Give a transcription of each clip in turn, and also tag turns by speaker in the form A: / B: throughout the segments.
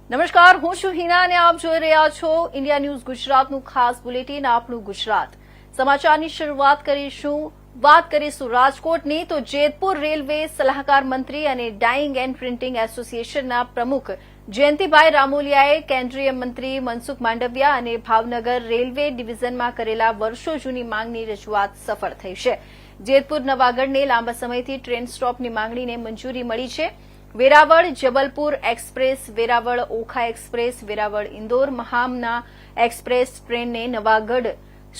A: નમસ્કાર, હું છું હિના અને આપ જોઈ રહ્યા છો ઇન્ડિયા ન્યૂઝ ગુજરાતનું ખાસ બુલેટિન આપણું ગુજરાત. સમાચારની શરૂઆત કરીશું રાજકોટની. તો જેતપુર રેલવે સલાહકાર મંત્રી અને ડાઇંગ એન્ડ પ્રિન્ટિંગ એસોસિએશનના પ્રમુખ જયંતિભાઈ રામોલિયાએ કેન્દ્રીય મંત્રી મનસુખ માંડવિયા અને ભાવનગર રેલવે ડિવિઝનમાં કરેલા વર્ષો જૂની માંગની રજૂઆત સફળ થઈ છે. જેતપુર નવાગઢને લાંબા સમયથી ટ્રેન સ્ટોપની માંગણીને મંજૂરી મળી છે. Veraval Jabalpur express, Veraval Okha express, Veraval Indore Mahamana express ટ્રેનને નવાગઢ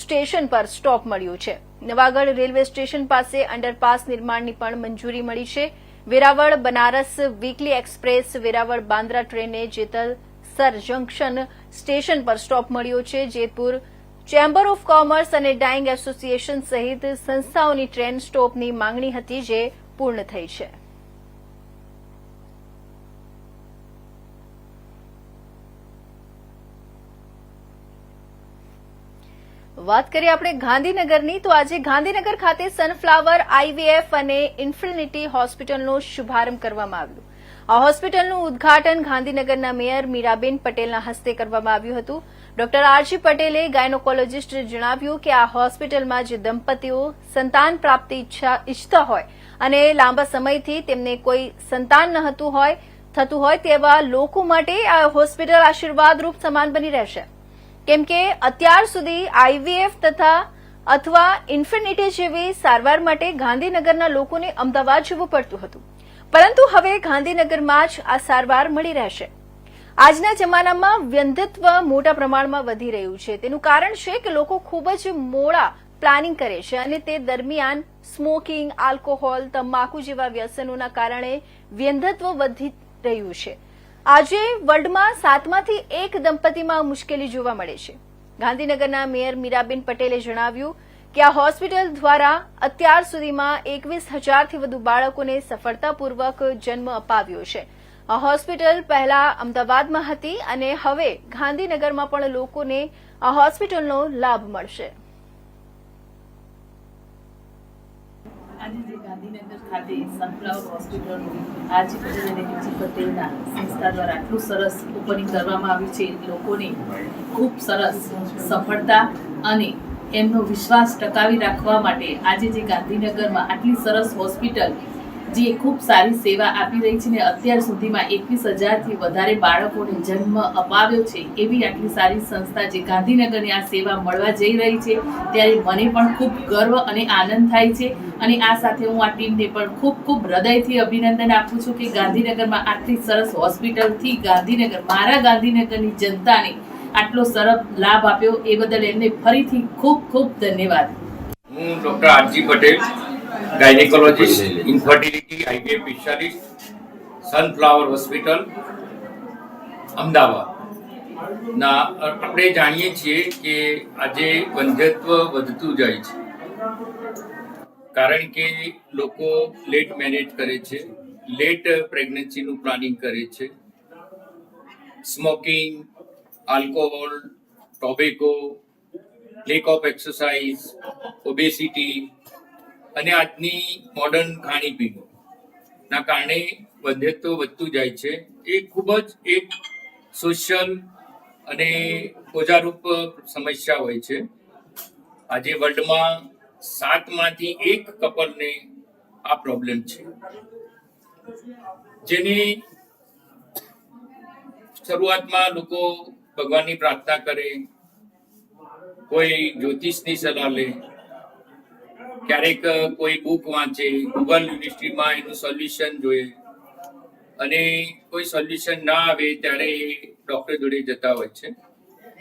A: સ્ટેશન પર સ્ટોપ મળ્યું છે. નવાગઢ રેલવે સ્ટેશન પાસે અંડરપાસ નિર્માણની પણ મંજૂરી મળી છે. વેરાવળ બનારસ વીકલી એક્સપ્રેસ, વેરાવળ બાંદ્રા ટ્રેનને જેતલસર જંકશન સ્ટેશન પર સ્ટોપ મળ્યો છે. જેતપુર ચેમ્બર ઓફ કોમર્સ અને ડાઇંગ એસોસિએશન સહિત સંસ્થાઓની ટ્રેન સ્ટોપની માંગણી હતી, જે પૂર્ણ થઈ છે. વાત કરીએ આપણે ગાંધીનગરની. તો આજે ગાંધીનગર ખાતે સનફ્લાવર આઈવીએફ અને ઇન્ફિનિટી હોસ્પિટલનો શુભારંભ કરવામાં આવ્યો. આ હોસ્પિટલનું ઉદઘાટન ગાંધીનગરના મેયર મીરાબેન પટેલના હસ્તે કરવામાં આવ્યું હતું. ડોક્ટર આરજી પટેલે ગાયનોકોલોજીસ્ટ જણાવ્યું કે આ હોસ્પિટલમાં જે દંપતીઓ સંતાન પ્રાપ્તિ ઈચ્છતા હોય અને લાંબા સમયથી તેમને કોઈ સંતાન ન થતું હોય તેવા લોકો માટે આ હોસ્પિટલ આશીર્વાદરૂપ સમાન બની રહેશે. કેમ કે અત્યાર સુધી આઈવીએફ અથવા ઇન્ફિનિટી જેવી સારવાર માટે ગાંધીનગરના લોકોને અમદાવાદ જવું પડતું હતું, પરંતુ હવે ગાંધીનગરમાં જ આ સારવાર મળી રહેશે. આજના જમાનામાં વ્યંધિત્વ મોટા પ્રમાણમાં વધી રહ્યું છે. તેનું કારણ છે કે લોકો ખૂબ જ મોડા પ્લાનિંગ કરે છે અને તે દરમિયાન સ્મોકિંગ, આલ્કોહોલ, તમાકુ જેવા વ્યસનોના કારણે વ્યંધિત્વ વધી રહ્યું છે. આજે વર્લ્ડમાં 7માંથી 1 દંપતીમાં મુશ્કેલી જોવા મળે છે. ગાંધીનગરના મેયર મીરાબેન પટેલે જણાવ્યું કે આ હોસ્પિટલ દ્વારા અત્યાર સુધીમાં 21,000થી વધુ બાળકોને સફળતાપૂર્વક જન્મ અપાવ્યો છે. આ હોસ્પિટલ પહેલા અમદાવાદમાં હતી અને હવે ગાંધીનગરમાં પણ લોકોને આ હોસ્પિટલનો લાભ મળશે.
B: આજે જે ગાંધીનગર ખાતે સનફ્લાવર હોસ્પિટલનું આરજી પટેલ અને ડીજી પટેલના સંસ્થા દ્વારા આટલું સરસ ઓપનિંગ કરવામાં આવ્યું છે. લોકોને ખૂબ સરસ સફળતા અને એમનો વિશ્વાસ ટકાવી રાખવા માટે આજે જે ગાંધીનગરમાં આટલી સરસ હોસ્પિટલ જે ખૂબ સારી સેવા આપી રહી છે ને અત્યાર સુધીમાં 21,000થી વધારે બાળકોને જન્મ અપાવ્યો છે, એવી આટલી સારી સંસ્થા જે ગાંધીનગરની આ સેવા મળવા જઈ રહી છે, ત્યારે મને પણ ખૂબ ગર્વ અને આનંદ થાય છે. અને આ સાથે હું આ ટીમને પણ ખૂબ ખૂબ હૃદયથી અભિનંદન આપું છું કે ગાંધીનગરમાં આટલી સરસ હોસ્પિટલથી મારા ગાંધીનગરની જનતાને આટલો સરસ લાભ આપ્યો, એ બદલ એમને ફરીથી ખૂબ ખૂબ ધન્યવાદ.
C: હું doctor R G Patel, gynaecologist, infertility IVF specialist, sunflower hospital Ahmedabad ના. આપણે જાણીએ છીએ કે આજે વંધ્યત્વ વધતું જાય છે, કારણ કે લોકો લેટ મેરેજ કરે છે, લેટ પ્રેગ્નન્સીનું પ્લાનિંગ કરે છે. Smoking, alcohol, tobacco, lack of exercise, obesity અને આજની મોડર્ન ખાણીપીણીના કારણે વંધ્યત્વ વધતું જાય છે. એ ખૂબ જ એક સોશિયલ અને ઓજારૂપ સમસ્યા હોય છે. આજે વર્લ્ડમાં 7માંથી 1 કપલને આ પ્રોબ્લેમ છે, જેની શરૂઆતમાં લોકો ભગવાનની પ્રાર્થના કરે, કોઈ જ્યોતિષની સલાહ લે, ક્યારેક કોઈ બુક વાંચે, ગૂગલ યુનિવર્સિટીમાં એનું સોલ્યુશન જોઈએ, અને કોઈ સોલ્યુશન ના આવે ત્યારે ડૉક્ટર જોડે જતા હોય છે.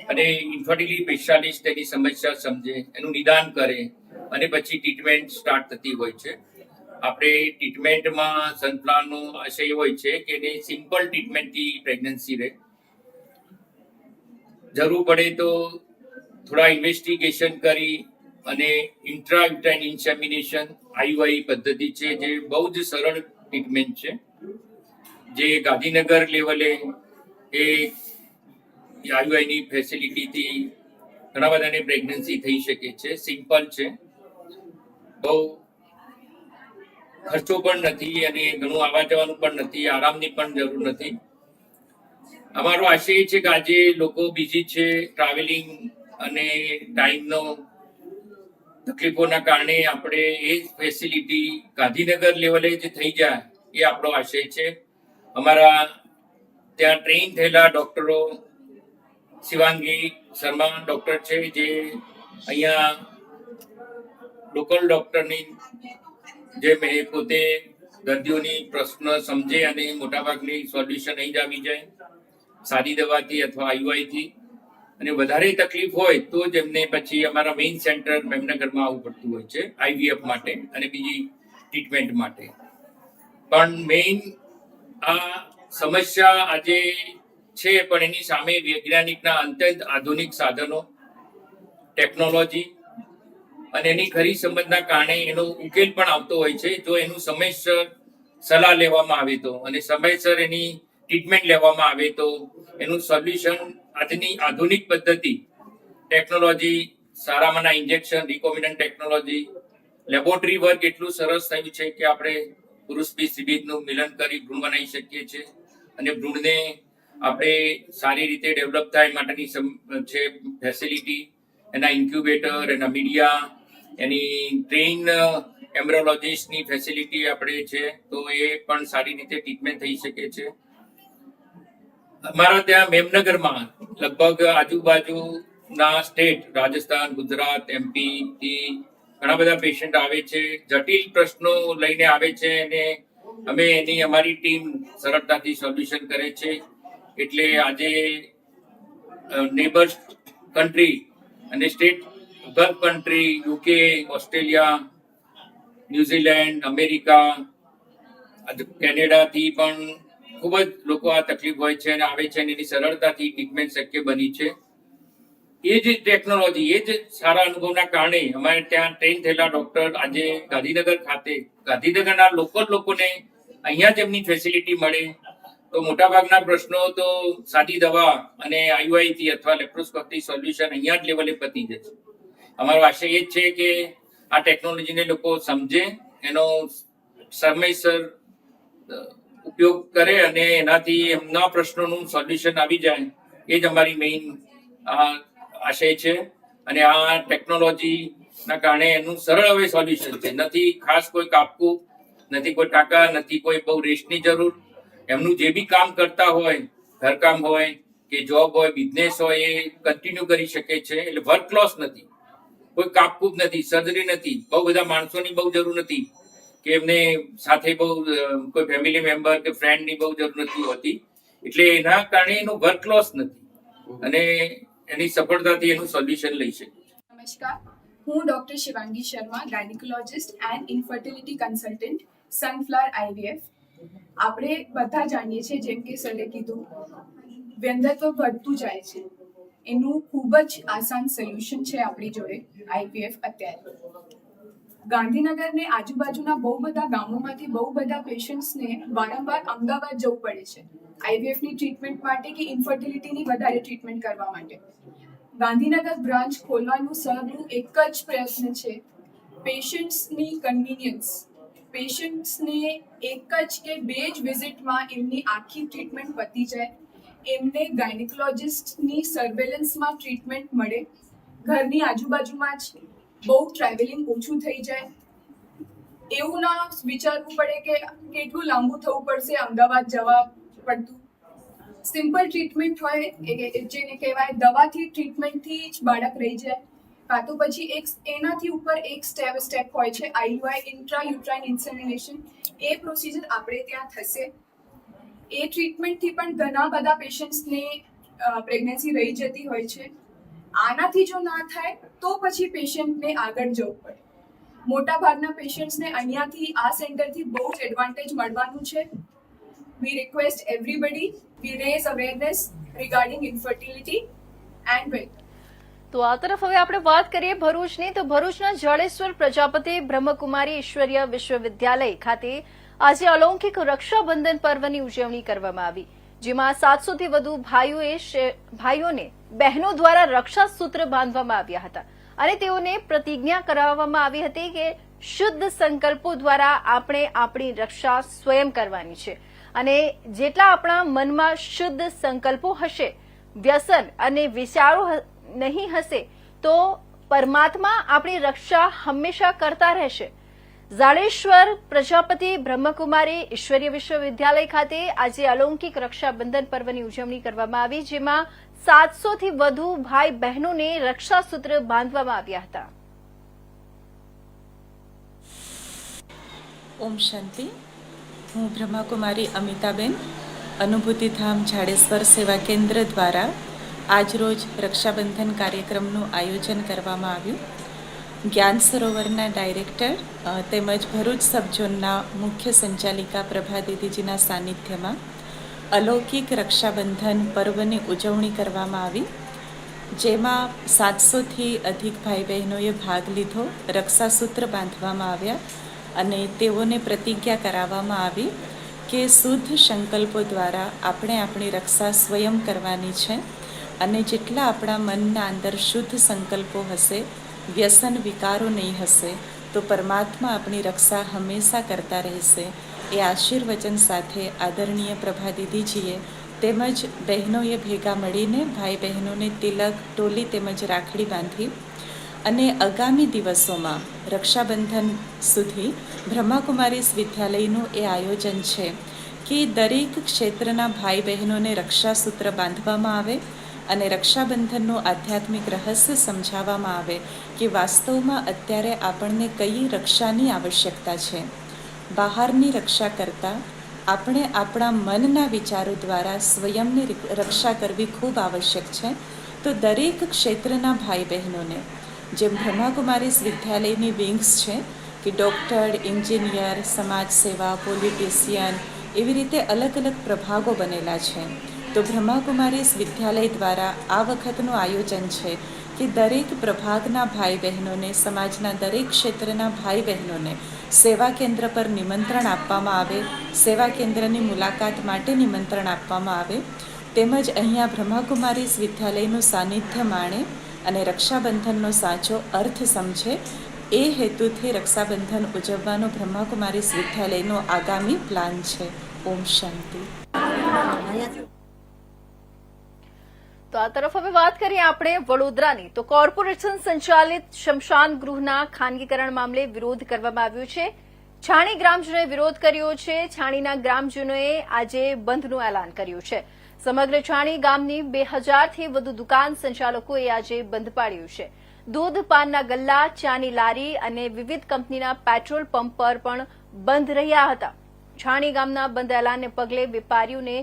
C: અને ઇન્ફર્ટિલિટી સ્પેશિયાલિસ્ટ એની સમસ્યા સમજે, એનું નિદાન કરે અને પછી ટ્રીટમેન્ટ સ્ટાર્ટ થતી હોય છે. આપણે ટ્રીટમેન્ટમાં સનફ્લાવરનો આશય હોય છે કે એને સિમ્પલ ટ્રીટમેન્ટથી પ્રેગ્નન્સી રહે. જરૂર પડે તો થોડા ઇન્વેસ્ટિગેશન કરી અને ઇન્ટ્રાયુટાઇન ઇન્સેમિનેશન આઈયુઆઈ પદ્ધતિ છે, જે બહુ જ સરળ ટ્રીટમેન્ટ છે, જે ગાંધીનગર લેવલે એ આઈયુઆઈની ફેસિલિટીથી ઘણા બધાને પ્રેગ્નન્સી થઈ શકે છે. સિમ્પલ છે, બહુ ખર્ચો પણ નથી અને ઘણું આવવા જવાનું પણ નથી, આરામની પણ જરૂર નથી. અમારો આશય એ છે કે આજે લોકો બિઝી છે, ટ્રાવેલિંગ અને ટાઈમનો તકલીફોના કારણે આપણે એ ફેસિલિટી ગાંધીનગર લેવલે જે થઈ જાય એ આપણો આશય છે. અમારા ત્યાં ટ્રેન થયેલા ડોક્ટરો શિવાંગી શર્મા ડોક્ટર છે, જે અહીંયા લોકલ ડોક્ટરની જે મેં પોતે દર્દીઓની પ્રશ્ન સમજે અને મોટાભાગની સોલ્યુશન અહીં જ આવી જાય સાદી દવાથી અથવા આઈયુઆઈથી. અને વધારે તકલીફ હોય તો જ એમને પછી અમારા મેઇન સેન્ટર મેમનગરમાં આવવું પડતું હોય છે આઈવીએફ માટે અને બીજી ટ્રીટમેન્ટ માટે. પણ મેઇન આ સમસ્યા આજે છે, પણ એની સામે વૈજ્ઞાનિકના અત્યંત આધુનિક સાધનો, ટેકનોલોજી અને એની ખરી સમજના કારણે એનો ઉકેલ પણ આવતો હોય છે જો એનું સમયસર સલાહ લેવામાં આવે તો અને સમયસર એની ટ્રીટમેન્ટ લેવામાં આવે તો એનું સોલ્યુશન આજની આધુનિક પદ્ધતિ, ટેકનોલોજી, સારામાંના injection, recombinant technology, laboratory work એટલું સરસ થયું છે કે આપણે પુરુષ બી સ્ત્રીબીજનું મિલન કરી ભ્રૂણ બનાવી શકીએ છીએ અને ભ્રૂણને આપણે સારી રીતે ડેવલપ થાય માટેની છે ફેસિલિટી, એના ઇન્ક્યુબેટર, એના મીડિયા, એની ટ્રેન એમ્બ્રોલોજીસ્ટની ફેસિલિટી આપણે છે, તો એ પણ સારી રીતે ટ્રીટમેન્ટ થઈ શકે છે. અમારા ત્યાં મેમનગરમાં લગભગ આજુબાજુના સ્ટેટ, રાજસ્થાન, ગુજરાત, એમપી થી ઘણા બધા પેશન્ટ આવે છે, જટિલ પ્રશ્નો લઈને આવે છે અને અમે એની અમારી ટીમ સરળતાથી સોલ્યુશન કરે છે. એટલે આજે નેબર્સ કન્ટ્રી અને state gulf country, UK, Australia, New Zealand, America, કેનેડાથી પણ ખૂબ જ લોકો આ તકલીફ હોય છે અને આવે છે અને એની સરળતાથી ટ્રીટમેન્ટ શક્ય બની છે. એ જ ટેકનોલોજી, એ જ સારા અનુભવના કારણે અમારે ત્યાં ટ્રેન થયેલા ડોક્ટર આજે ગાંધીનગર ખાતે ગાંધીનગરના લોકલ લોકોને અહીંયા જ એમની ફેસિલિટી મળે તો મોટાભાગના પ્રશ્નો તો સાદી દવા અને આઈયુઆઈથી અથવા લેપ્રોસ્કોપી સોલ્યુશન અહીંયા જ લેવલે પતી જશે. અમારો આશય એ જ છે કે આ ટેકનોલોજીને લોકો સમજે, એનો સમયસર ઉપયોગ કરે અને એનાથી એમના પ્રશ્નોનું સોલ્યુશન આવી જાય, એ જ અમારી મેઇન આશય છે. અને આ ટેકનોલોજીના કારણે એનું સરળ હવે સોલ્યુશન છે. નથી ખાસ કોઈ કાપવું, નથી કોઈ ટાંકા, નથી કોઈ બહુ રેસ્ટની જરૂર. એમનું જે બી કામ કરતા હોય, ઘરકામ હોય કે જોબ હોય, બિઝનેસ હોય, એ કન્ટિન્યુ કરી શકે છે. એટલે વર્ક લોસ નથી, કોઈ કાપકૂપ નથી, સર્જરી નથી, બહુ બધા માણસોની બહુ જરૂર નથી કે એમને સાથે બહુ કોઈ ફેમિલી મેમ્બર કે ફ્રેન્ડની બહુ જરૂર નથી હોતી. એટલે એના કારણે એનું વર્ક લોસ નથી અને એની સફળતાથી એનું સોલ્યુશન લઈ શકે.
D: નમસ્કાર, હું doctor Shivangi Sharma, gynaecologist and infertility consultant, sunflower IVF. આપણે બધા જાણીએ છીએ, જેમ કે સરે કીધું, વ્યંગત્વ વધતું જાય છે. એનું ખૂબ જ આસાન સોલ્યુશન છે આપણી જોડે આઈવીએફ. અત્યારે ગાંધીનગરને આજુબાજુના બહુ બધા ગામોમાંથી બહુ બધા પેશન્ટ્સને વારંવાર અમદાવાદ જવું પડે છે આઈવીએફની ટ્રીટમેન્ટ માટે કે ઇન્ફર્ટિલિટીની વધારે ટ્રીટમેન્ટ કરવા માટે. ગાંધીનગર બ્રાન્ચ ખોલવાનું સરનું એક જ પ્રયત્ન છે, પેશન્ટ્સની કન્વિનિયન્સ. પેશન્ટ્સને એક જ કે બે જ વિઝિટમાં એમની આખી ટ્રીટમેન્ટ પતી જાય, એમને ગાયનેકોલોજિસ્ટની સર્વેલન્સમાં ટ્રીટમેન્ટ મળે, ઘરની આજુબાજુમાં જ બહુ ટ્રાવેલિંગ ઓછું થઈ જાય, એવું ના વિચારવું પડે કે કેટલું લાંબુ થવું પડશે અમદાવાદ જવા પડતું. સિમ્પલ ટ્રીટમેન્ટ હોય, જેને કહેવાય દવાથી, ટ્રીટમેન્ટથી જ બાળક રહી જાય, કાં તો પછી એનાથી ઉપર એક સ્ટેપ હોય છે આઈયુઆઈ, ઇન્ટ્રા યુટ્રાઇન ઇન્સેમિનેશન. એ પ્રોસિજર આપણે ત્યાં થશે. એ ટ્રીટમેન્ટથી પણ ઘણા બધા પેશન્ટ્સને પ્રેગ્નન્સી રહી જતી હોય છે. આનાથી જો ના થાય તો પછી પેશન્ટને આગળ જવું પડે. મોટા ભાગના પેશન્ટ્સને અહીંયાથી આ સેન્ટરથી બહુ જ એડવાન્ટેજ મળવાનું છે. We request everybody, we raise awareness regarding infertility and wealth.
A: તો આ તરફ હવે આપણે વાત કરીએ ભરૂચની. તો ભરૂચના જડેશ્વર પ્રજાપતિ બ્રહ્મકુમારી ઈશ્વરીય વિશ્વવિદ્યાલય ખાતે આજે અલૌકિક રક્ષાબંધન પર્વની ઉજવણી કરવામાં આવી, જેમાં 700 થી વધુ ભાઈઓને બહેનો દ્વારા રક્ષા સૂત્ર બાંધવામાં આવ્યા હતા અને તેઓને પ્રતિજ્ઞા કરાવવામાં આવી હતી કે શુદ્ધ સંકલ્પો દ્વારા આપણે આપણી રક્ષા સ્વયં કરવાની છે અને જેટલા આપણા મનમાં શુદ્ધ સંકલ્પો હશે, વ્યસન અને વિચારો નહીં હશે, તો પરમાત્મા આપણી રક્ષા હંમેશા કરતા રહેશે. ઝાડેશ્વર પ્રજાપતિ બ્રહ્મકુમારી ઈશ્વરીય વિશ્વવિદ્યાલય ખાતે આજે અલૌકિક રક્ષાબંધન પર્વની ઉજવણી કરવામાં આવી, જેમાં 700 થી વધુ ભાઈ બહેનોને રક્ષાસૂત્ર બાંધવામાં આવ્યા હતા.
E: ઓમ શાંતિ. હું બ્રહ્માકુમારી અમિતાબેન, અનુભૂતિધામ ઝાડેશ્વર સેવા કેન્દ્ર દ્વારા આજરોજ રક્ષાબંધન કાર્યક્રમનું આયોજન કરવામાં આવ્યું. જ્ઞાન સરોવરના ડાયરેક્ટર તેમજ ભરૂચ સબઝોનના મુખ્ય સંચાલિકા પ્રભા દીદીજીના સાનિધ્યમાં અલૌકિક રક્ષાબંધન પર્વની ઉજવણી કરવામાં આવી, જેમાં 700થી અધિક ભાઈ બહેનોએ ભાગ લીધો. રક્ષાસૂત્ર બાંધવામાં આવ્યા અને તેઓને પ્રતિજ્ઞા કરાવવામાં આવી કે શુદ્ધ સંકલ્પો દ્વારા આપણે આપણી રક્ષા સ્વયં કરવાની છે અને જેટલા આપણા મનના અંદર શુદ્ધ સંકલ્પો હશે, વ્યસન વિકારો નહીં હશે, તો પરમાત્મા આપણી રક્ષા હંમેશા કરતા રહેશે. એ આશીર્વચન સાથે આદરણીય પ્રભા દીદીજીએ તેમજ બહેનોએ ભેગા મળીને ભાઈ બહેનોને તિલક, ટોલી તેમજ રાખડી બાંધી અને આગામી દિવસોમાં રક્ષાબંધન સુધી બ્રહ્માકુમારી વિદ્યાલયનું એ આયોજન છે કે દરેક ક્ષેત્રના ભાઈ બહેનોને રક્ષાસૂત્ર બાંધવામાં આવે અને રક્ષાબંધનનું આધ્યાત્મિક રહસ્ય સમજાવવામાં આવે કે વાસ્તવમાં અત્યારે આપણને કઈ રક્ષાની આવશ્યકતા છે. બહારની રક્ષા કરતાં આપણે આપણા મનના વિચારો દ્વારા સ્વયંની રક્ષા કરવી ખૂબ આવશ્યક છે. તો દરેક ક્ષેત્રના ભાઈ બહેનોને, જેમ બ્રહ્માકુમારી વિદ્યાલયની વિંગ્સ છે કે ડૉક્ટર, એન્જિનિયર, સમાજ સેવા, પોલિટિશિયન, એવી રીતે અલગ અલગ પ્રભાગો બનેલા છે. તો બ્રહ્માકુમારી વિદ્યાલય દ્વારા આ વખતનું આયોજન છે કે દરેક પ્રભાગના ભાઈ બહેનોને, સમાજના દરેક ક્ષેત્રના ભાઈ બહેનોને સેવા કેન્દ્ર પર નિમંત્રણ આપવામાં આવે, સેવા કેન્દ્રની મુલાકાત માટે નિમંત્રણ આપવામાં આવે, તેમજ અહીંયા બ્રહ્માકુમારી વિદ્યાલયનું સાનિધ્ય માણે અને રક્ષાબંધનનો સાચો અર્થ સમજે. એ હેતુથી રક્ષાબંધન ઉજવવાનો બ્રહ્માકુમારી વિદ્યાલયનો આગામી પ્લાન છે. ઓમ શાંતિ.
A: તો આ તરફ હવે વાત કરીએ આપણે વડોદરાની. તો કોર્પોરેશન સંચાલિત શમશાન ગૃહના ખાનગીકરણ મામલે વિરોધ કરવામાં આવ્યો છે. છાણી ગ્રામજનોએ વિરોધ કર્યો છે. છાણીના ગ્રામજનોએ આજે બંધનું એલાન કર્યું છે. સમગ્ર છાણી ગામની 2000થી વધુ દુકાન સંચાલકોએ આજે બંધ પાડ્યું છે. દૂધ, પાનના ગલ્લા, ચાની લારી અને વિવિધ કંપનીના પેટ્રોલ પંપ પર પણ બંધ રહ્યા હતા. છાણી ગામના બંધ એલાનને પગલે વેપારીઓને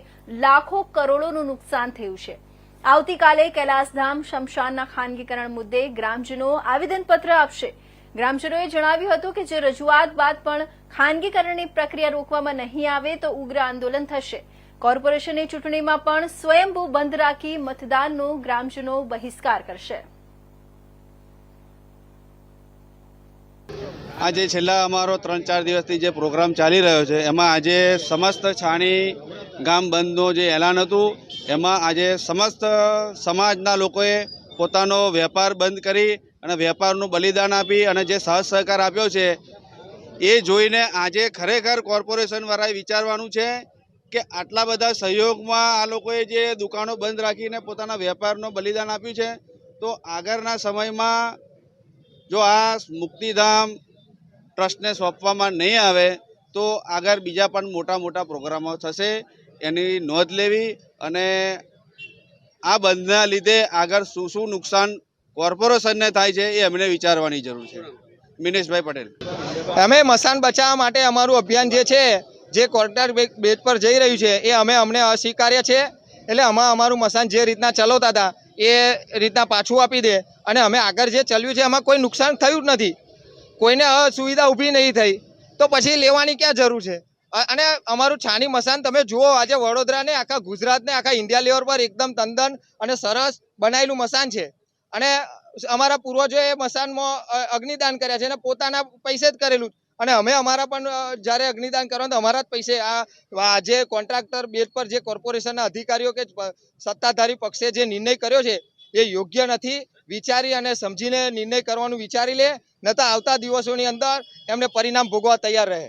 A: લાખો કરોડોનું નુકસાન થયું છે. આવતીકાલે કૈલાસધામ શમશાનના ખાનગીકરણ મુદ્દે ગ્રામજનો આવેદનપત્ર આપશે. ગ્રામજનોએ જણાવ્યું હતું કે જો રજૂઆત બાદ પણ ખાનગીકરણની પ્રક્રિયા રોકવામાં નહીં આવે તો ઉગ્ર આંદોલન થશે. કોર્પોરેશનની ચૂંટણીમાં પણ સ્વયંભૂ બંધ રાખી મતદાનનો ગ્રામજનો બહિષ્કાર કરશે.
F: આજે છેલ્લા અમારો 3-4 દિવસથી જે પ્રોગ્રામ ચાલી રહ્યો છે એમાં આજે સમસ્ત છાણી ગામ બંધનું જે એલાન હતું એમાં આજે સમસ્ત સમાજના લોકોએ પોતાનો વેપાર બંધ કરી અને વેપારનું બલિદાન આપી અને જે સહકાર આપ્યો છે એ જોઈને આજે ખરેખર કોર્પોરેશનવાળાએ વિચારવાનું છે કે આટલા બધા સહયોગમાં આ લોકોએ જે દુકાનો બંધ રાખીને પોતાના વેપારનું બલિદાન આપ્યું છે, તો આગળના સમયમાં જો આ મુક્તિધામ ટ્રસ્ટને સોંપવામાં નહીં આવે તો આગળ બીજા પણ મોટા મોટા પ્રોગ્રામો થશે. એની નોંધ લેવી અને આ બંધના લીધે આગળ શું શું નુકસાન કોર્પોરેશનને થાય છે એ અમને વિચારવાની જરૂર છે. મિનેશભાઈ પટેલ.
G: અમે મસાન બચાવવા માટે અમારું અભિયાન જે છે, જે કોન્ટ્રાક્ટ બેઝ પર જઈ રહ્યું છે, એ અમને અસ્વીકાર્ય છે. એટલે અમારું મસાન જે રીતના ચલાવતા હતા એ રીતના પાછું આપી દે અને અમે આગળ જે ચાલ્યું છે એમાં કોઈ નુકસાન થયું જ નથી, કોઈને અસુવિધા ઊભી નહીં થઈ, તો પછી લેવાની ક્યાં જરૂર છે. અને અમારું છાણી મસાન તમે જુઓ, આજે વડોદરાને, આખા ગુજરાતને, આખા ઇન્ડિયા લેવલ પર એકદમ તંદન અને સરસ બનાવેલું મસાન છે. અને અમારા પૂર્વજોએ મસાનમાં અગ્નિદાન કર્યા છે અને પોતાના પૈસે જ કરેલું. અને અમે અમારા પણ જ્યારે અગ્નિદાન કરવાનું તો અમારા જ પૈસે આ જે કોન્ટ્રાક્ટર બેઝ પર જે કોર્પોરેશનના અધિકારીઓ કે સત્તાધારી પક્ષે જે નિર્ણય કર્યો છે એ યોગ્ય નથી. વિચારી અને સમજીને નિર્ણય કરવાનું વિચારી લે, ન તો આવતા દિવસોની અંદર એમને પરિણામ ભોગવા તૈયાર રહે.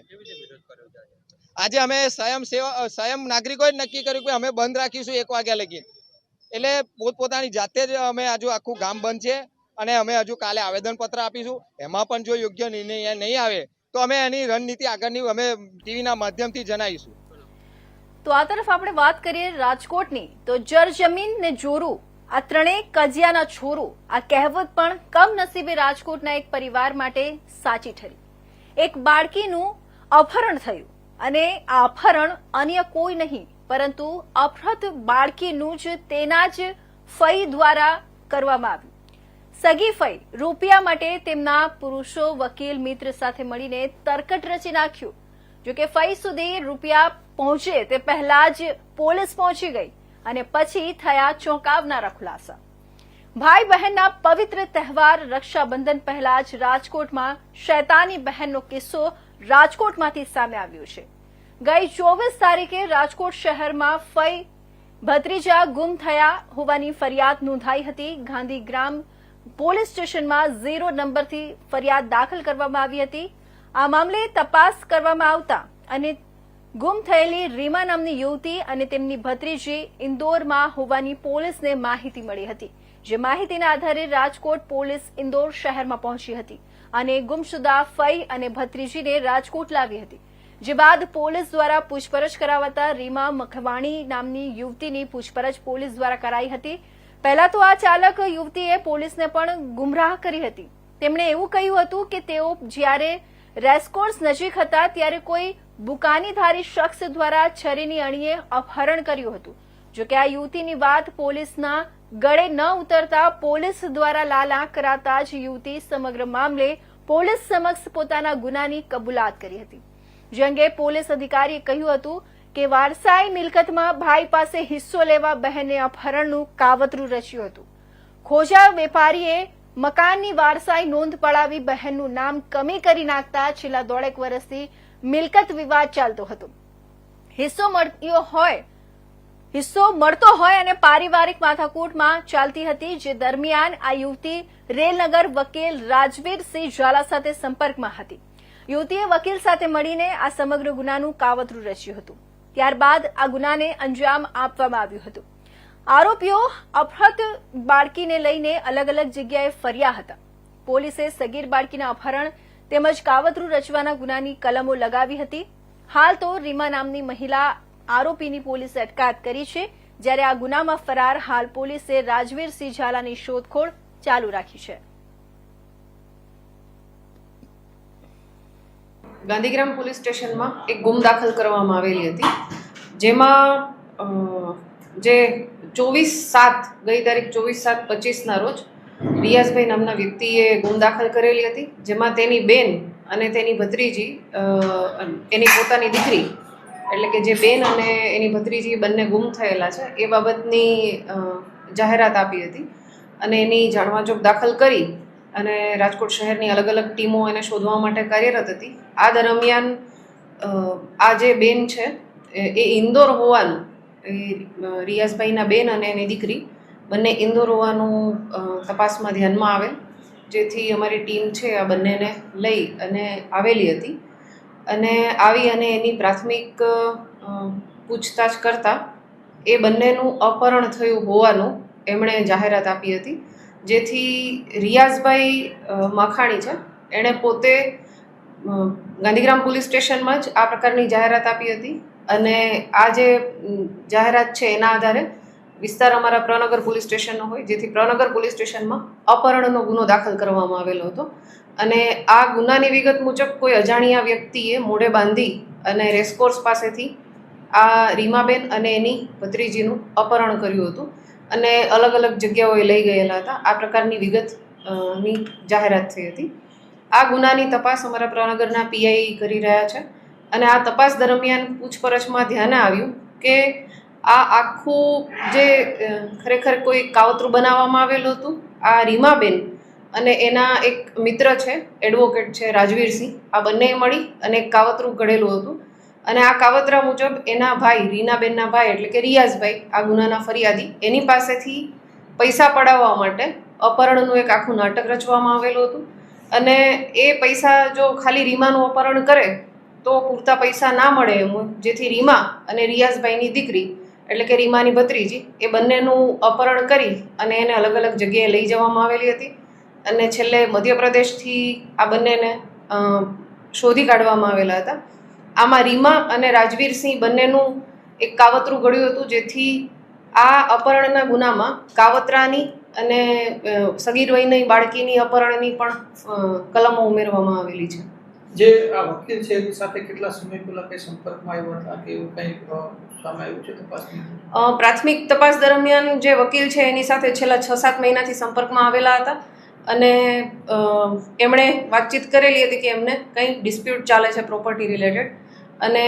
G: આજે અમે સ્વયં નાગરિકોએ જ નક્કી કર્યું કે અમે બંધ રાખીશું 1 વાગ્યા લગી. એટલે પોતપોતાની જાતે જ અમે હજુ આખું ગામ બંધ છે અને અમે હજુ કાલે આવેદનપત્ર આપીશું. એમાં પણ જો યોગ્ય નિર્ણય નહીં આવે તો અમે એની રણનીતિ આગળની અમે ટીવીના માધ્યમથી જણાવીશું.
A: તો આ તરફ આપણે વાત કરીએ રાજકોટની, તો જર જમીન ને જોરું, આ ત્રણેય કજિયાના છોરું, આ કહેવત પણ કમનસીબે રાજકોટના એક પરિવાર માટે સાચી ઠરી. એક બાળકીનું અપહરણ થયું અને આ અપહરણ અન્ય કોઈ નહીં પરંતુ અપહૃત બાળકીનું જ તેના જ ફઈ દ્વારા કરવામાં આવ્યું. સગી ફઈ રૂપિયા માટે તેમના પુરુષો વકીલ મિત્ર સાથે મળીને તરકટ રચી નાખ્યું. જોકે ફઈ સુધી રૂપિયા પહોંચે તે પહેલા જ પોલીસ પહોંચી ગઈ અને પછી થયા ચોંકાવનારા ખુલાસા. ભાઈ બહેનના પવિત્ર તહેવાર રક્ષાબંધન પહેલા જ રાજકોટમાં શૈતાની બહેનનો કિસ્સો રાજકોટમાંથી સામે આવ્યો છે. ગઈ 24 તારીખે રાજકોટ શહેરમાં ફઈ ભત્રીજા ગુમ થયા હોવાની ફરિયાદ નોંધાઈ હતી. ગાંધીગ્રામ પોલીસ સ્ટેશનમાં 0 નંબરથી ફરિયાદ દાખલ કરવામાં આવી હતી. આ મામલે તપાસ કરવામાં આવતા અને ગુમ થયેલી રીમા નામની યુવતી અને તેમની ભત્રીજી ઇન્દોરમાં હોવાની પોલીસને માહિતી મળી હતી. જે માહિતીના આધારે રાજકોટ પોલીસ ઇન્દોર શહેરમાં પહોંચી હતી અને ગુમશુદા ફઈ અને ભત્રીજીને રાજકોટ લાવી હતી. જે બાદ પોલીસ દ્વારા પૂછપરછ કરાવતા રીમા મખવાણી નામની યુવતીની પૂછપરછ પોલીસ દ્વારા કરાઈ હતી. પહેલા તો આ ચાલક યુવતીએ પોલીસને પણ ગુમરાહ કરી હતી. તેમણે એવું કહ્યું હતું કે તેઓ જ્યારે રેસકોર્સ નજીક હતા ત્યારે કોઈ બુકાનીધારી શખ્સ દ્વારા છરીની અણીએ અપહરણ કર્યું હતું. જોકે આ યુવતીની વાત પોલીસના ગળે ન ઉતરતા પોલીસ દ્વારા લાલાં કરાતા જ યુવતી સમગ્ર મામલે પોલીસ સમક્ષ પોતાના ગુનાની કબૂલાત કરી હતી. જે અંગે પોલીસ અધિકારીએ કહ્યું હતું કે વારસાઈ મિલકતમાં ભાઈ પાસે હિસ્સો લેવા બહેને અપહરણનું કાવતરું રચ્યું હતું. ખોજા વેપારીએ મકાનની વારસાઈ નોંધ પડાવી બહેનનું નામ કમી કરી નાખતા છેલ્લા 1.5 વર્ષથી મિલકત વિવાદ ચાલતો હતો. હિસ્સો મળતો હોય અને પારિવારિક માથાકૂટમાં ચાલતી હતી. જે દરમિયાન આ યુવતી રેલનગર વકીલ રાજવીરસિંહ ઝાલા સાથે સંપર્કમાં હતી. યુવતીએ વકીલ સાથે મળીને આ સમગ્ર ગુનાનું કાવતરું રચ્યું હતું. ત્યારબાદ આ ગુનાને અંજામ આપવામાં આવ્યું હતું. આરોપીઓ અપહૃત બાળકીને લઈને અલગ અલગ જગ્યાએ ફર્યા હતા. પોલીસે સગીર બાળકીના અપહરણ તેમજ કાવતરું રચવાના ગુનાની કલમો લગાવી હતી. હાલ તો રીમા નામની મહિલા આરોપીની પોલીસે અટકાયત કરી છે. જ્યારે આ ગુનામાં ફરાર હાલ પોલીસે રાજવીરસિંહ ઝાલાની શોધખોળ ચાલુ રાખી છે.
H: ગાંધીગ્રામ પોલીસ સ્ટેશનમાં એક ગુમ દાખલ કરવામાં આવેલી હતી. જેમાં જે 24/7 ગઈ તારીખ 24/7/25ના રોજ રિયાઝભાઈ નામના વ્યક્તિએ ગુમ દાખલ કરેલી હતી. જેમાં તેની બેન અને તેની ભત્રીજી એની પોતાની દીકરી એટલે કે જે બેન અને એની ભત્રીજી બંને ગુમ થયેલા છે એ બાબતની જાહેરાત આપી હતી અને એની જાણવાજોગ દાખલ કરી અને રાજકોટ શહેરની અલગ અલગ ટીમો એને શોધવા માટે કાર્યરત હતી. આ દરમિયાન આ જે બેન છે એ ઇન્દોર હોવાનું, રિયાઝભાઈના બેન અને એની દીકરી બંને ઇન્દોર હોવાનું તપાસમાં ધ્યાનમાં આવેલ. જેથી અમારી ટીમ છે આ બંનેને લઈ અને આવેલી હતી અને આવી અને એની પ્રાથમિક પૂછતાછ કરતાં એ બંનેનું અપહરણ થયું હોવાનું એમણે જાહેરાત આપી હતી. જેથી રિયાઝભાઈ માખાણી છે એણે પોતે ગાંધીગ્રામ પોલીસ સ્ટેશનમાં જ આ પ્રકારની જાહેરાત આપી હતી અને આ જે જાહેરાત છે એના આધારે વિસ્તાર અમારા પ્રનગર પોલીસ સ્ટેશનનો હોય, જેથી પ્રનગર પોલીસ સ્ટેશનમાં અપહરણનો ગુનો દાખલ કરવામાં આવેલો હતો અને આ ગુનાની વિગત મુજબ કોઈ અજાણ્યા વ્યક્તિએ મોઢે બાંધી અને રેસકોર્સ પાસેથી આ રીમાબેન અને એની ભત્રીજીનું અપહરણ કર્યું હતું અને અલગ અલગ જગ્યાઓએ લઈ ગયેલા હતા. આ પ્રકારની વિગતની જાહેરાત થઈ હતી. આ ગુનાની તપાસ અમારા પ્રનગરના પીઆઈ કરી રહ્યા છે અને આ તપાસ દરમિયાન પૂછપરછમાં ધ્યાને આવ્યું કે આ આખું જે ખરેખર કોઈ કાવતરું બનાવવામાં આવેલું હતું. આ રીમાબેન અને એના એક મિત્ર છે, એડવોકેટ છે રાજવીરસિંહ, આ બંને મળી અને એક કાવતરું ઘડેલું હતું અને આ કાવતરા મુજબ એના ભાઈ રીનાબેનના ભાઈ એટલે કે રિયાઝભાઈ આ ગુનાના ફરિયાદી એની પાસેથી પૈસા પડાવવા માટે અપહરણનું એક આખું નાટક રચવામાં આવેલું હતું અને એ પૈસા જો ખાલી રીમાનું અપહરણ કરે તો પૂરતા પૈસા ના મળે એમ, જેથી રીમા અને રિયાઝભાઈની દીકરી એટલે કે રીમાની ભત્રીજી એ બંનેનું અપહરણ કરી અને એને અલગ અલગ જગ્યાએ લઈ જવામાં આવેલી હતી અને છેલ્લે મધ્યપ્રદેશથી આ બંનેને શોધી કાઢવામાં આવેલા હતા. આમાં રીમા અને રાજવીરસિંહ બંનેનું એક કાવતરું ઘડ્યું હતું, જેથી આ અપહરણના ગુનામાં કાવતરાની અને સગીર વયની બાળકીની અપહરણની પણ કલમો ઉમેરવામાં આવેલી છે.
I: જે આ વકીલ છે એની સાથે કેટલા સમય પહેલા કઈ સંપર્કમાં આવ્યા હતા કે એવું કંઈ સામે આવ્યું છે તપાસની?
H: પ્રાથમિક તપાસ દરમિયાન જે વકીલ છે એની સાથે છેલ્લા 6-7 મહિનાથી સંપર્કમાં આવેલા હતા અને એમણે વાતચીત કરેલી હતી કે એમને કંઈ ડિસ્પ્યુટ ચાલે છે પ્રોપર્ટી રિલેટેડ, અને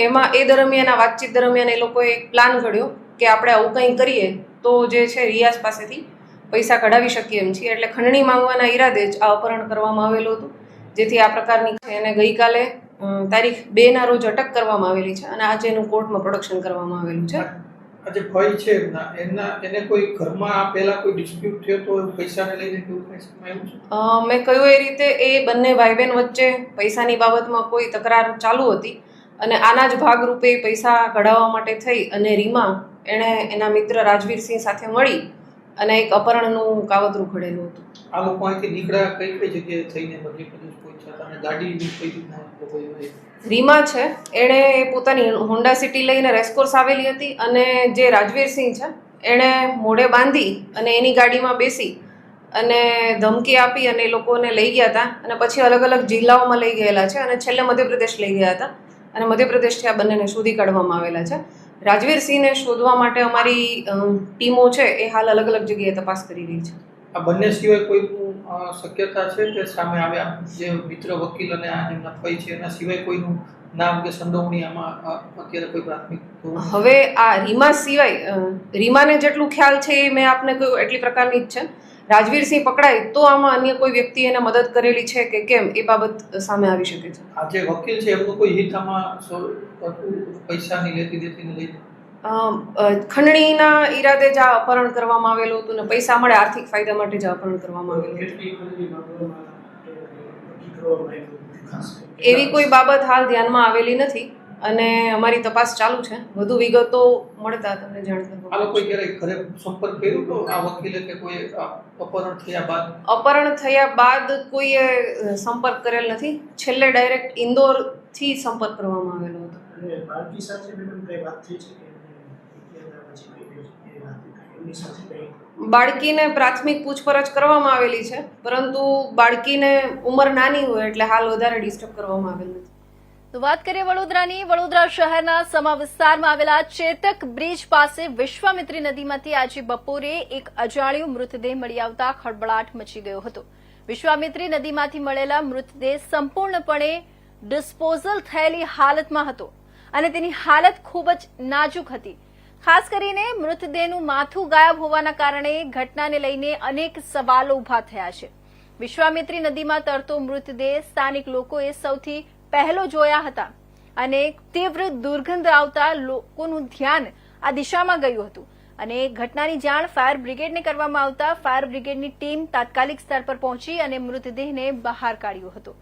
H: એમાં એ દરમિયાન આ વાતચીત દરમિયાન એ લોકોએ એક પ્લાન ઘડ્યો કે આપણે આવું કંઈ કરીએ તો જે છે રિયાઝ પાસેથી પૈસા કઢાવી શકીએ એમ છીએ, એટલે ખંડણી માંગવાના ઈરાદે જ આ અપહરણ કરવામાં આવેલું હતું. જેથી આ પ્રકારની એને ગઈકાલે તારીખ 2 રોજ અટક કરવામાં આવેલી છે અને આજે એનું કોર્ટમાં પ્રોડક્શન કરવામાં આવેલું છે.
I: આજે ભાઈ છે એને કોઈ ઘરમાં પહેલા કોઈ ડિસ્પ્યુટ થયો તો પૈસાને લઈને કેવું કંઈ સામે આવ્યું છે?
H: મેં કહ્યું એ રીતે એ બંને ભાઈ બહેન વચ્ચે પૈસાની બાબતમાં કોઈ તકરાર ચાલુ હતી અને આના જ ભાગરૂપે પૈસા કઢાવવા માટે થઈ અને રીમા એણે એના મિત્ર રાજવીરસિંહ સાથે મળી અને એક અપહરણનું કાવતરું ઘડેલું હતું.
I: આ લોકો અહીંથી નીકળ્યા કઈ કઈ જગ્યાએ થઈને મધ્યપ્રદેશ પહોંચ્યા હતા અને ગાડીની કઈ રીતના લોકોએ?
H: રીમા છે એણે પોતાની હોન્ડા સિટી લઈને રેસકોર્સ આવેલી હતી અને જે રાજવીરસિંહ છે એણે મોઢે બાંધી અને એની ગાડીમાં બેસી અને ધમકી આપી અને એ લોકોને લઈ ગયા હતા અને પછી અલગ અલગ જિલ્લાઓમાં લઈ ગયેલા છે અને છેલ્લે મધ્યપ્રદેશ લઈ ગયા હતા અને મધ્યપ્રદેશથી આ બંનેને શોધી કાઢવામાં આવેલા છે. રાજવીરસિંહને શોધવા માટે અમારી ટીમો છે એ હાલ અલગ અલગ જગ્યાએ તપાસ કરી રહી છે.
I: આ બંને સિવાય કોઈ શક્યતા છે કે સામે આવ્યા જે મિત્ર વકીલ અને આ જેમના ફઈ છે એના સિવાય કોઈનું નામ કે સંડોવણી આમાં અત્યારે કોઈ પ્રાથમિક?
H: હવે આ રીમા સિવાય રીમાને જેટલું ખ્યાલ છે એ મેં આપને કહ્યું એટલી પ્રકારની જ છે. રાજવીરસિંહ પકડાય તો આમાં અન્ય કોઈ વ્યક્તિ એને મદદ કરેલી છે કે કેમ એ બાબત સામે આવી શકે છે.
I: આ જે વકીલ છે એમનું કોઈ હિત આમાં પૈસાની લેતી દેતીને લઈને?
H: ખંડણીના ઈરાદે જ આ અપહરણ કરવામાં આવેલું હતું ને પૈસા મળે આર્થિક ફાયદા માટે જ અપહરણ કરવામાં આવેલું હતું. એવી કોઈ બાબત હાલ ધ્યાનમાં આવેલી નથી અને અમારી તપાસ ચાલુ છે. વધુ વિગતો મળતા તમને જાણ કરવામાં.
I: આ લોકોએ ક્યારેય ઘરે સંપર્ક કર્યો તો આ વકીલે કે કોઈ અપહરણ થયા બાદ?
H: અપહરણ થયા બાદ કોઈએ સંપર્ક કરેલ નથી. છેલ્લે ડાયરેક્ટ ઇન્દોરથી સંપર્ક કરવામાં આવેલો હતો. બાળકીને પ્રાથમિક પૂછપરછ કરવામાં આવેલી છે, પરંતુ બાળકીને ઉંમર નાની હોય એટલે હાલ વધારે ડિસ્ટર્બ કરવામાં આવેલ નથી.
A: તો વાત કરીએ વડોદરાની. વડોદરા શહેરના સમા વિસ્તારમાં આવેલા ચેતક બ્રિજ પાસે વિશ્વામિત્રી નદીમાંથી આજે બપોરે એક અજાણ્યો મૃતદેહ મળી આવતા ખળબળાટ મચી ગયો હતો. વિશ્વામિત્રી નદીમાંથી મળેલા મૃતદેહ સંપૂર્ણપણે ડિસ્પોઝલ થયેલી હાલતમાં હતો અને તેની હાલત ખૂબ જ નાજુક હતી. ખાસ કરીને મૃતદેહનું માથું ગાયબ હોવાના કારણે ઘટનાને લઈને અનેક સવાલો ઉભા થયા છે. વિશ્વામિત્રી નદીમાં તરતો મૃતદેહ સ્થાનિક લોકોએ સૌથી પહેલો જોયા હતા અને તીવ્ર દુર્ગંધ આવતા લોકોનું ધ્યાન આ દિશામાં ગયું હતું અને ઘટનાની જાણ ફાયર બ્રિગેડને કરવામાં આવતા ફાયર બ્રિગેડની ટીમ તાત્કાલિક સ્થળ પર પહોંચી અને મૃતદેહને બહાર કાઢ્યો હતો.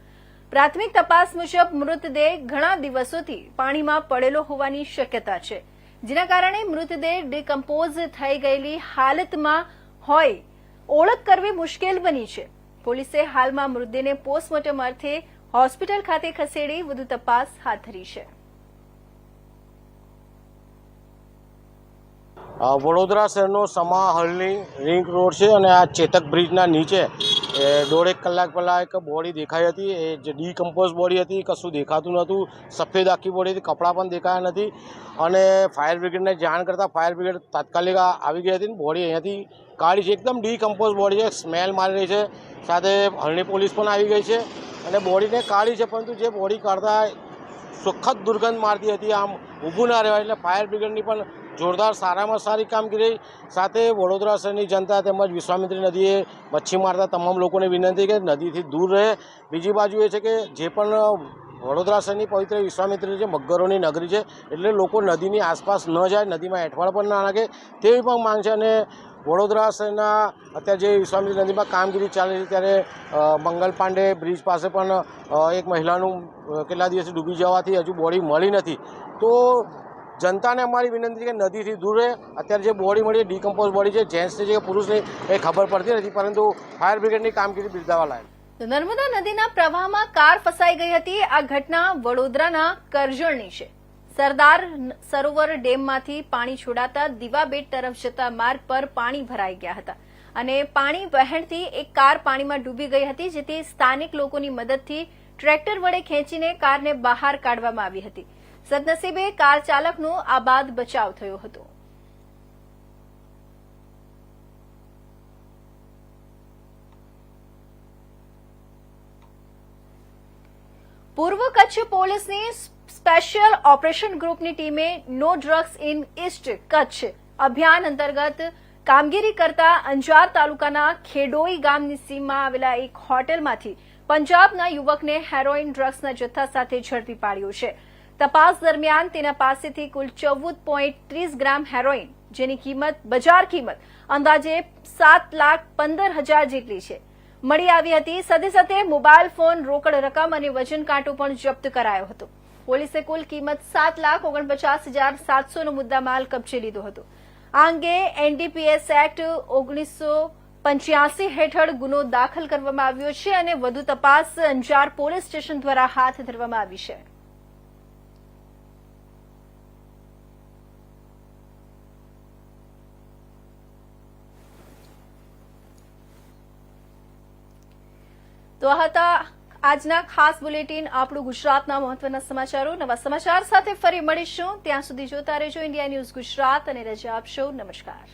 A: પ્રાથમિક તપાસ મુજબ મૃતદેહ ઘણા દિવસોથી પાણીમાં પડેલો હોવાની શક્યતા છે, જેના કારણે મૃતદેહ ડિકમ્પોઝ થઈ ગયેલી હાલતમાં હોય ઓળખ કરવી મુશ્કેલ બની છે. પોલીસે હાલમાં મૃતદેહને પોસ્ટમોર્ટમ અર્થે હોસ્પિટલ ખાતે ખસેડી વધુ તપાસ હાથ ધરી છે.
J: વડોદરા શહેરનો સમા હલની રિંગ રોડ છે અને આ ચેતક બ્રિજના નીચે 1.5 કલાક પહેલાં એક બોડી દેખાઈ હતી. એ જે ડીકમ્પોઝ બોડી હતી, કશું દેખાતું નહોતું, સફેદ આખી બોડી હતી, કપડાં પણ દેખાયા નથી અને ફાયર બ્રિગેડને જાણ કરતાં ફાયર બ્રિગેડ તાત્કાલિક આવી ગઈ હતી. બોડી અહીંયાથી કાઢી છે, એકદમ ડીકમ્પોઝ બોડી છે, સ્મેલ મારી રહી છે. સાથે હલની પોલીસ પણ આવી ગઈ છે અને બોડીને કાઢી છે, પરંતુ જે બોડી કાઢતા સુખદ દુર્ગંધ મારતી હતી, આમ ઊભું ના રહેવાય. એટલે ફાયર બ્રિગેડની પણ જોરદાર સારામાં સારી કામગીરી. સાથે વડોદરા શહેરની જનતા તેમજ વિશ્વામિત્રી નદીએ મચ્છી મારતા તમામ લોકોને વિનંતી કે નદીથી દૂર રહે. બીજી બાજુ એ છે કે જે પણ વડોદરા શહેરની પવિત્ર વિશ્વામિત્રી છે, મગરોની નગરી છે, એટલે લોકો નદીની આસપાસ ન જાય, નદીમાં એઠવાડ પણ ના નાખે તેવી પણ માંગ છે. અને વડોદરા શહેરના અત્યારે જે વિશ્વામિત્રી નદીમાં કામગીરી ચાલી છે ત્યારે મંગલ પાંડે બ્રિજ પાસે પણ એક મહિલાનું કેટલા દિવસથી ડૂબી જવાથી હજુ બોડી મળી નથી. તો જનતાને અમારી વિનંતી છે કે નદીથી દૂર રહે. અત્યારે જે બોડી મળી ડીકમ્પોઝ બોડી છે, જેન્ટ્સની છે કે પુરુષની એ ખબર પડતી નથી, પરંતુ ફાયર બ્રિગેડની કામગીરી બિરદાવવા લાયક.
A: તો નર્મદા નદીના પ્રવાહમાં કાર ફસાઈ ગઈ હતી. આ ઘટના વડોદરાના કરજણની છે. સરદાર સરોવર ડેમમાંથી પાણી છોડાતા દીવાબેટ તરફ જતા માર્ગ પર પાણી ભરાઈ ગયા હતા અને પાણી વહેણથી એક કાર પાણીમાં ડૂબી ગઈ હતી, જેથી સ્થાનિક લોકોની મદદથી ટ્રેક્ટર વડે ખેંચીને કારને બહાર કાઢવામાં આવી હતી. સદનસીબે કાર ચાલકનો આબાદ બચાવ થયો હતો. પૂર્વ કચ્છ પોલીસની સ્પેશિયલ ઓપરેશન ગ્રુપની ટીમે no drugs in east Kutch અભિયાન અંતર્ગત કામગીરી કરતા અંજાર તાલુકાના ખેડોઈ ગામની સીમમાં આવેલા એક હોટેલમાંથી પંજાબના યુવકને હેરોઇન ડ્રગ્સના જથ્થા સાથે ઝડપી પાડ્યો છે. તપાસ દરમિયાન તેના પાસેથી કુલ 14.30 ગ્રામ હેરોઇન, જેની કિંમત બજાર કિંમત અંદાજે 7,15,000 જેટલી છે, મળી આવી હતી. સાથે સાથે મોબાઈલ ફોન, રોકડ રકમ અને વજન કાંટો પણ જપ્ત કરાયો હતો. પોલીસે કુલ કિંમત 7,49,700 નો મુદ્દામાલ કબજે લીધો હતો. આ અંગે એનડીપીએસ એક્ટ 1985 હેઠળ ગુનો દાખલ કરવામાં આવ્યો છે અને વધુ તપાસ અંજાર પોલીસ સ્ટેશન દ્વારા હાથ ધરવામાં આવી છે. તો આ હતા આજના ખાસ બુલેટિન, આપણું ગુજરાતના મહત્વના સમાચારો. નવા સમાચાર સાથે ફરી મળીશું. ત્યાં સુધી જોતા રહેજો ઇન્ડિયા ન્યૂઝ ગુજરાત અને રજા આપશો. નમસ્કાર.